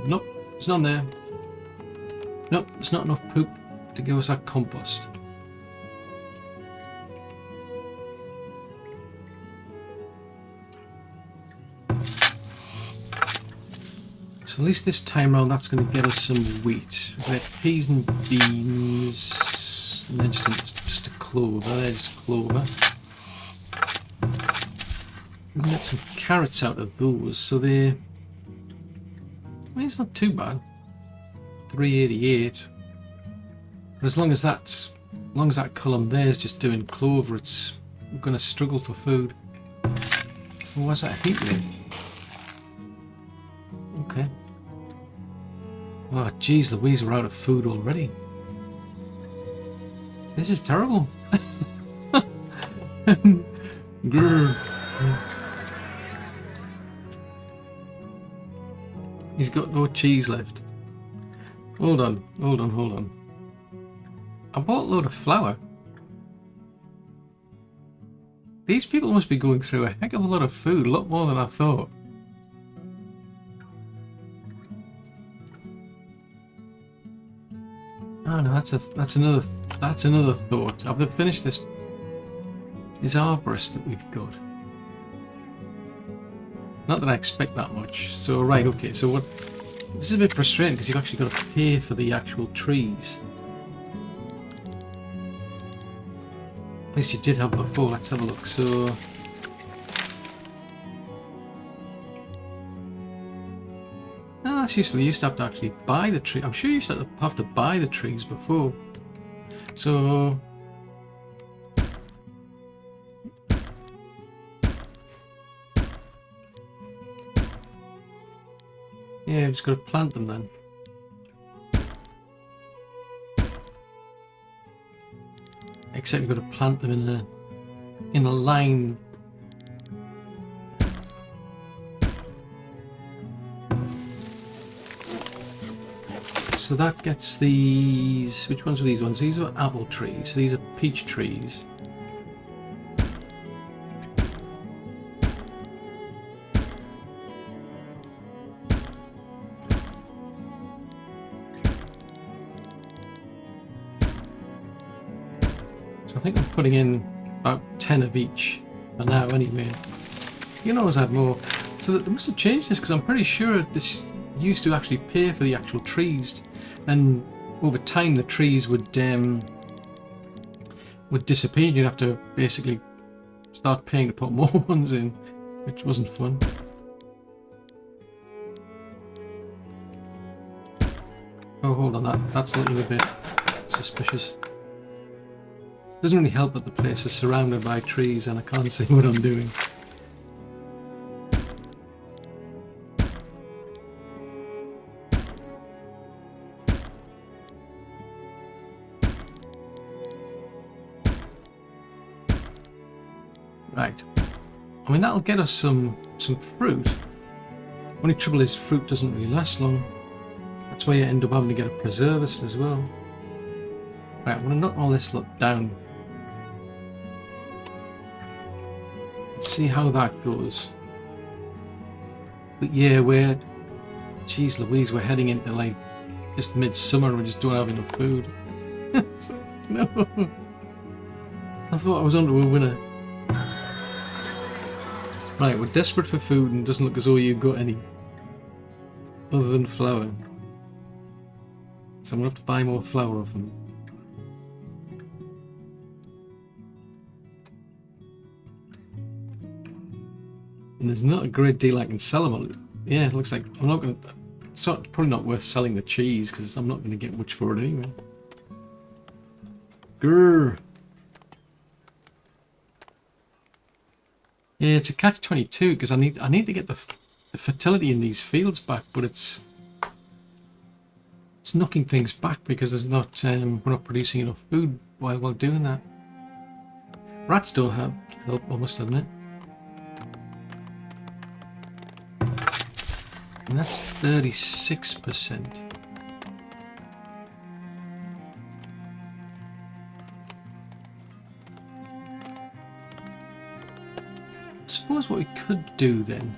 Nope, there's none there. Nope, there's not enough poop to give us that compost. So at least this time round that's going to get us some wheat. We've got peas and beans, and then just a clover, there, just clover. We can get some carrots out of those, so they're... I mean, it's not too bad. 388. But as long as that column there is just doing clover, we're going to struggle for food. Oh, what's that heat ray? Okay. Oh, jeez Louise, we're out of food already. This is terrible. Grr. He's got no cheese left. Hold on. I bought a load of flour. These people must be going through a heck of a lot of food, a lot more than I thought. Oh no, that's another thought. Have they finished this arborist that we've got? Not that I expect that much. So right, okay. So what? This is a bit frustrating because you've actually got to pay for the actual trees. At least you did have before. Let's have a look. So oh, that's useful. You used to have to actually buy the tree. I'm sure you used to have to buy the trees before. So yeah, you've just got to plant them then. Except you've got to plant them in a line. So that gets these. Which ones are these ones? These are apple trees. These are peach trees. I think I'm putting in about 10 of each for now anyway. You can always add more. So they must have changed this because I'm pretty sure this used to actually pay for the actual trees, and over time the trees would disappear. You'd have to basically start paying to put more ones in, which wasn't fun. Oh, hold on, that's looking a bit suspicious. Doesn't really help that the place is surrounded by trees and I can't see what I'm doing. Right. I mean, that'll get us some fruit. Only trouble is fruit doesn't really last long. That's why you end up having to get a preservist as well. Right, I'm going to knock all this lot down. Let's see how that goes. But yeah, jeez Louise, we're heading into like just midsummer and we just don't have enough food. No. I thought I was onto a winner. Right, we're desperate for food and it doesn't look as though you've got any. Other than flour. So I'm going to have to buy more flour off them. And there's not a great deal I can sell them on. Yeah, it looks like I'm not going to... It's probably not worth selling the cheese because I'm not going to get much for it anyway. Grrr. Yeah, it's a catch-22 because I need to get the fertility in these fields back, but it's knocking things back because there's not we're not producing enough food while doing that. Rats don't help, I must admit. And that's 36%. I suppose what we could do then,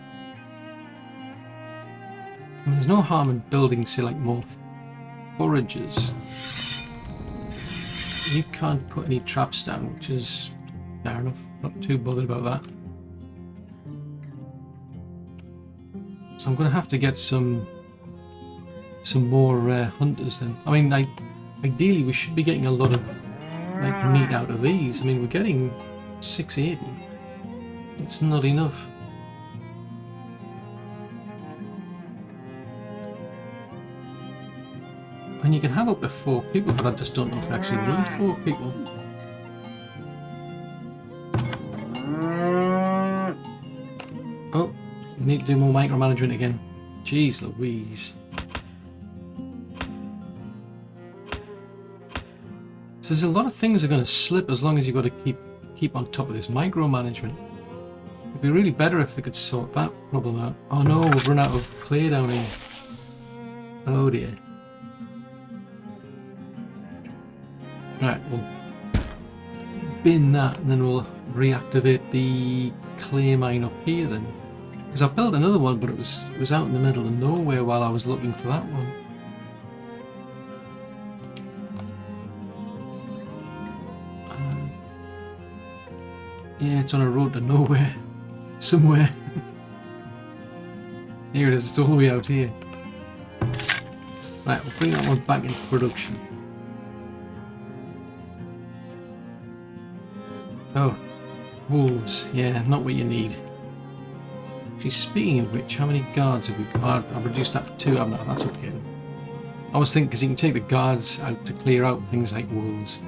I mean, there's no harm in building, say, like more forages. You can't put any traps down, which is fair enough. Not too bothered about that. So I'm going to have to get some more hunters then. I mean, ideally we should be getting a lot of like meat out of these. I mean, we're getting 680. It's not enough. And you can have up to 4 people, but I just don't know if we actually need 4 people. Oh, we need to do more micromanagement again. Jeez Louise. So there's a lot of things are going to slip as long as you've got to keep on top of this micromanagement. It'd be really better if they could sort that problem out. Oh no, we've run out of clay down here. Oh dear. Right, we'll bin that and then we'll reactivate the clay mine up here then. Because I built another one, but it was out in the middle of nowhere while I was looking for that one. Yeah, it's on a road to nowhere. Somewhere. Here it is, it's all the way out here. Right, we'll bring that one back into production. Oh, wolves. Yeah, not what you need. Actually, speaking of which, how many guards have we got? I've reduced that to 2, haven't I? That's okay. I was thinking, because you can take the guards out to clear out things like wolves.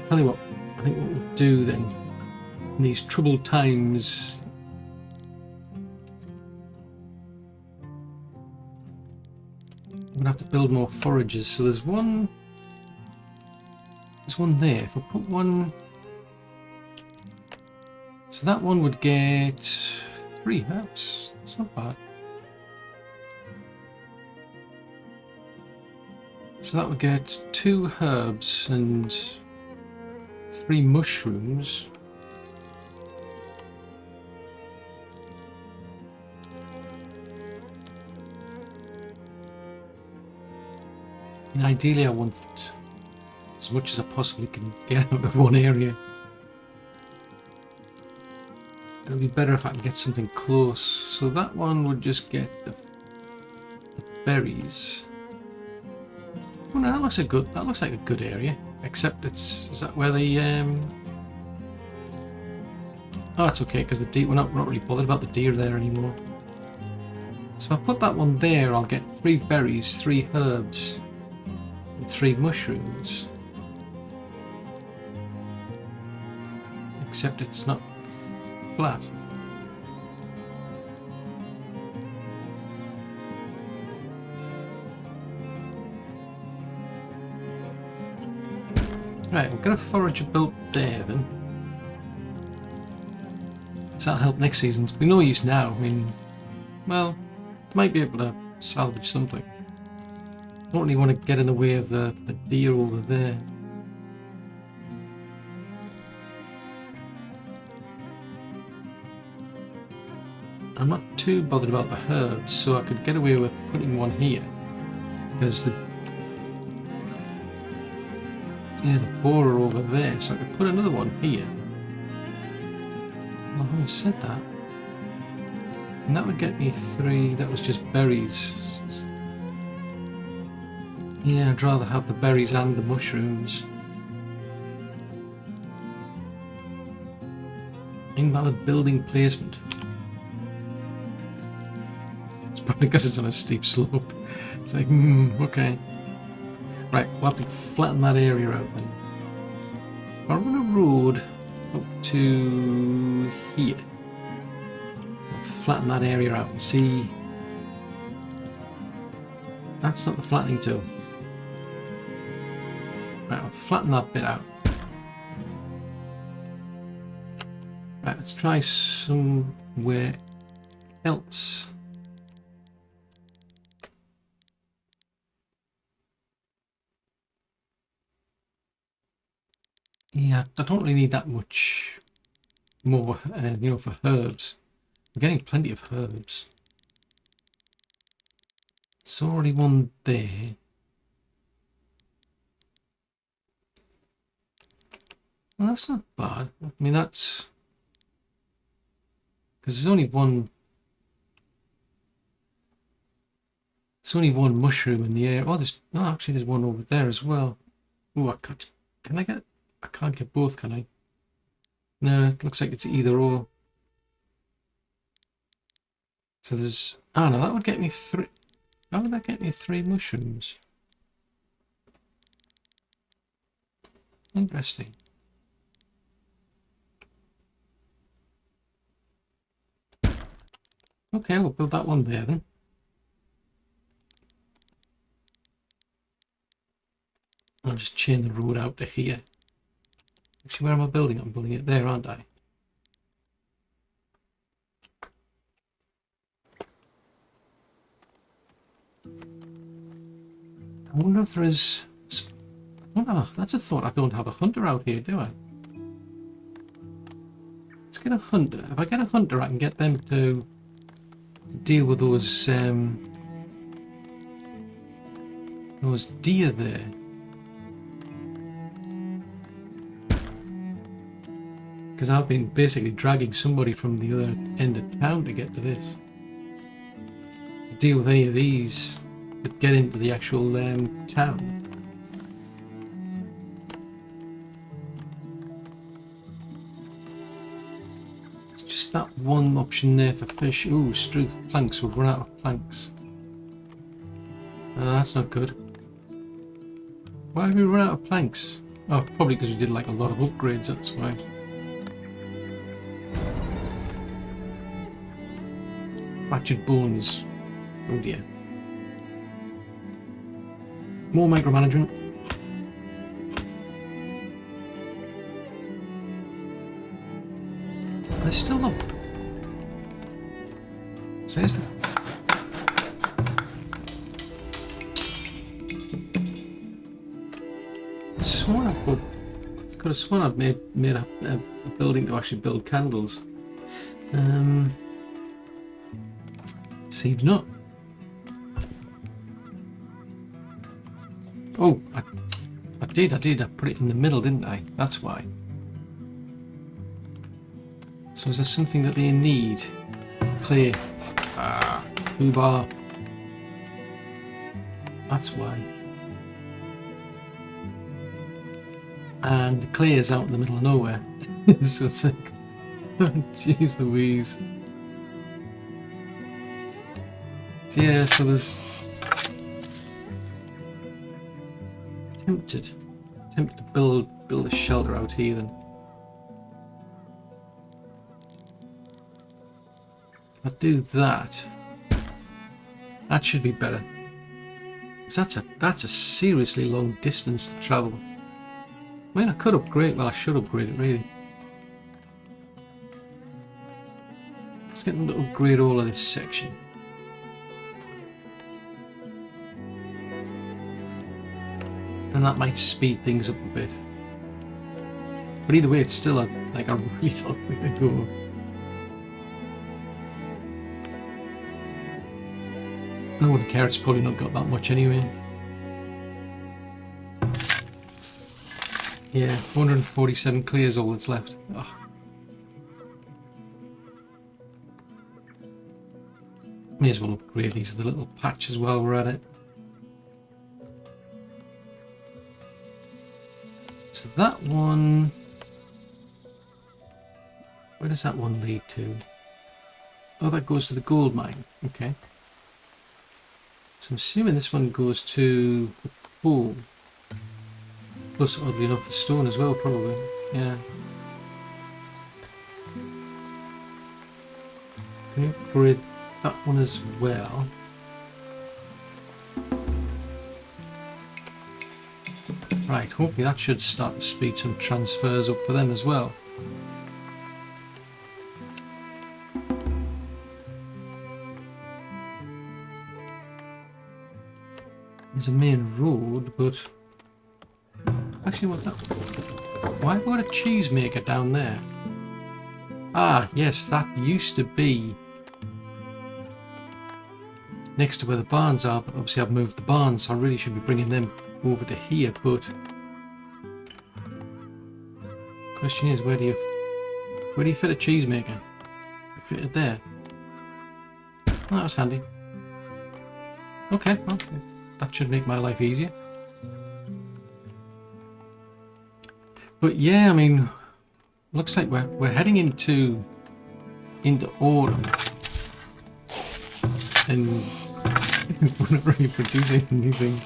Tell you what, I think what we'll do then, in these troubled times, I'm going to have to build more forages. So there's one there. If I put one, so that one would get 3 herbs. It's not bad. So that would get 2 herbs and 3 mushrooms. And ideally I want as much as I possibly can get out of one area. It'll be better if I can get something close. So that one would just get the berries. Oh no, that looks like a good area. Except is that where the oh, it's okay because the deer, we're not really bothered about the deer there anymore. So if I put that one there, I'll get 3 berries, 3 herbs, and 3 mushrooms. Except it's not flat. Right, we'll get a forager built there then. Does that help next season? It'll be no use now. I mean, well, might be able to salvage something. Don't really want to get in the way of the deer over there. I'm not too bothered about the herbs, so I could get away with putting one here. Because the boar are over there, so I could put another one here. Well, having said that, and that would get me 3, that was just berries. Yeah, I'd rather have the berries and the mushrooms. Invalid building placement. It's probably because it's on a steep slope. It's like, okay. Right, we'll have to flatten that area out then. I'll run a road up to here. I'll flatten that area out and see. That's not the flattening tool. Right, I'll flatten that bit out. Right, let's try somewhere else. Yeah, I don't really need that much more, you know, for herbs. We're getting plenty of herbs. There's already one there. Well, that's not bad. I mean, that's... because there's only one... there's only one mushroom in the air. Oh, there's... no, actually there's one over there as well. Oh, I can't... can I get... I can't get both, can I? No, it looks like it's either or. So there's... ah, no, that would get me 3... how would that get me 3 mushrooms? Interesting. Okay, we'll build that one there then. I'll just chain the road out to here. Actually, where am I building it? I'm building it there, aren't I? I wonder if there is... oh, that's a thought. I don't have a hunter out here, do I? Let's get a hunter. If I get a hunter, I can get them to deal with those deer there. Because I've been basically dragging somebody from the other end of town to get to this. To deal with any of these that get into the actual town. It's just that one option there for fish. Ooh, struth planks. We've run out of planks. That's not good. Why have we run out of planks? Oh, probably because we did like a lot of upgrades, that's why. Fractured bones. Oh dear. More micromanagement. There's still not... says that. I could have sworn I'd made a building to actually build candles. Seems not. Oh, I did. I put it in the middle, didn't I? That's why. So is there something that they need? Clay. Ah, Ubar. That's why. And the clay is out in the middle of nowhere. So it's like, jeez Louise. Yeah, so there's tempted to build a shelter out here then. If I do that, that should be better. 'Cause that's a seriously long distance to travel. I mean, I could upgrade. Well, I should upgrade it really. Let's get them to upgrade all of this section. And that might speed things up a bit. But either way, it's still a really long way to go. I wouldn't care, it's probably not got that much anyway. Yeah, 447 clear is all that's left. Ugh. May as well upgrade these other little patches while we're at it. So that one... Where does that one lead to? Oh, that goes to the gold mine. Okay. So I'm assuming this one goes to the pool. Plus, oddly enough, the stone as well, probably. Yeah. Can you upgrade that one as well? Right, hopefully that should start to speed some transfers up for them as well. There's a main road, but actually, what that? Why have we got a cheese maker down there? Ah, yes, that used to be next to where the barns are, but obviously I've moved the barns, so I really should be bringing them over to here. But question is, where do you fit a cheese maker? You fit it there. Oh, that was handy. Okay, well, that should make my life easier. But yeah, I mean, looks like we're heading into autumn, and we're not really producing anything.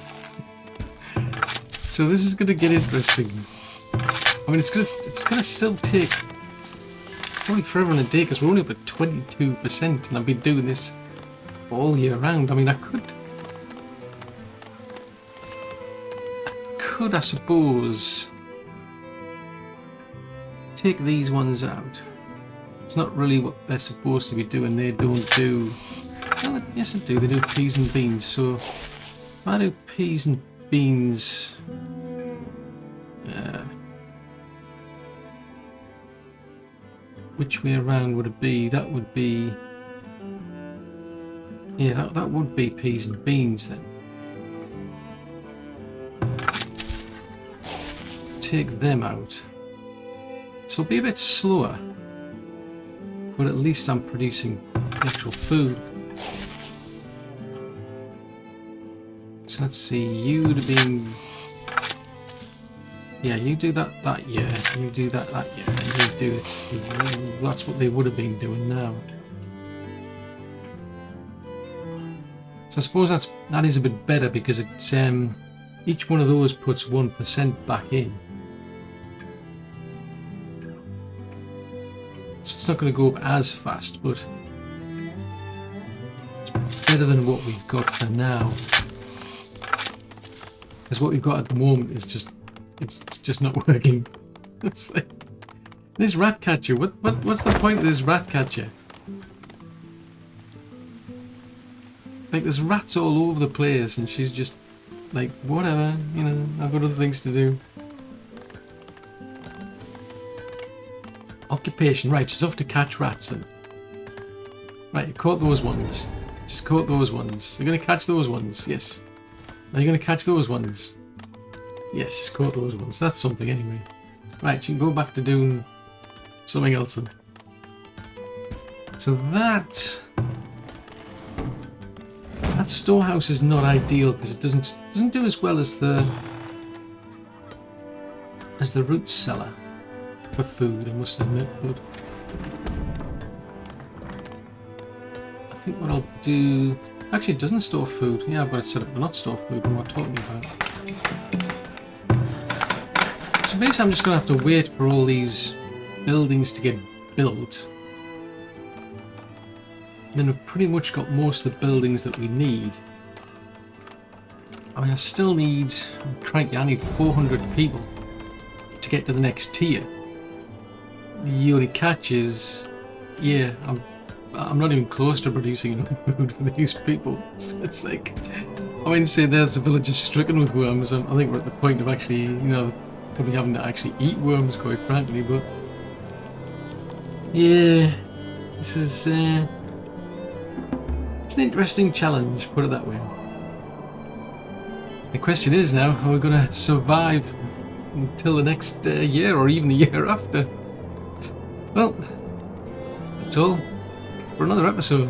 So this is going to get interesting. I mean, it's gonna still take probably forever and a day because we're only up at 22%, and I've been doing this all year round. I mean, I suppose take these ones out. It's not really what they're supposed to be doing. They don't do... Well, yes they do. They do peas and beans. So if I do peas and beans... which way around would it be? That would be... Yeah, that would be peas and beans then. Take them out. So it'll be a bit slower, but at least I'm producing the actual food. So let's see, you to be... Yeah, you do that year, you do that year, and you do it. That's what they would have been doing now. So I suppose that is a bit better because it's each one of those puts 1% back in. So it's not going to go up as fast, but it's better than what we've got for now. Because what we've got at the moment is just it's just not working. It's like, this rat catcher. What's the point of this rat catcher? Like, there's rats all over the place, and she's just like, whatever, you know, I've got other things to do. Occupation, right, she's off to catch rats then. Right, you caught those ones. Just caught those ones. You're gonna catch those ones, yes. Are you gonna catch those ones? Yes, she's caught those ones. That's something anyway. Right, you can go back to doing something else then. So that storehouse is not ideal because it doesn't do as well as the root cellar for food, I must admit, but I think what I'll do, Actually, it doesn't store food. Yeah, but it's set up to not store food. What am I talking about? So basically, I'm just going to have to wait for all these buildings to get built. And then we've pretty much got most of the buildings that we need. I mean, I still need... Crikey, I need 400 people to get to the next tier. The only catch is... Yeah, I'm not even close to producing enough food for these people. It's like... I mean, say there's a village is stricken with worms, and I think we're at the point of actually, you know, probably having to actually eat worms, quite frankly, but... Yeah, this is... it's an interesting challenge, put it that way. The question is now, how are we going to survive until the next year, or even the year after? Well, that's all for another episode.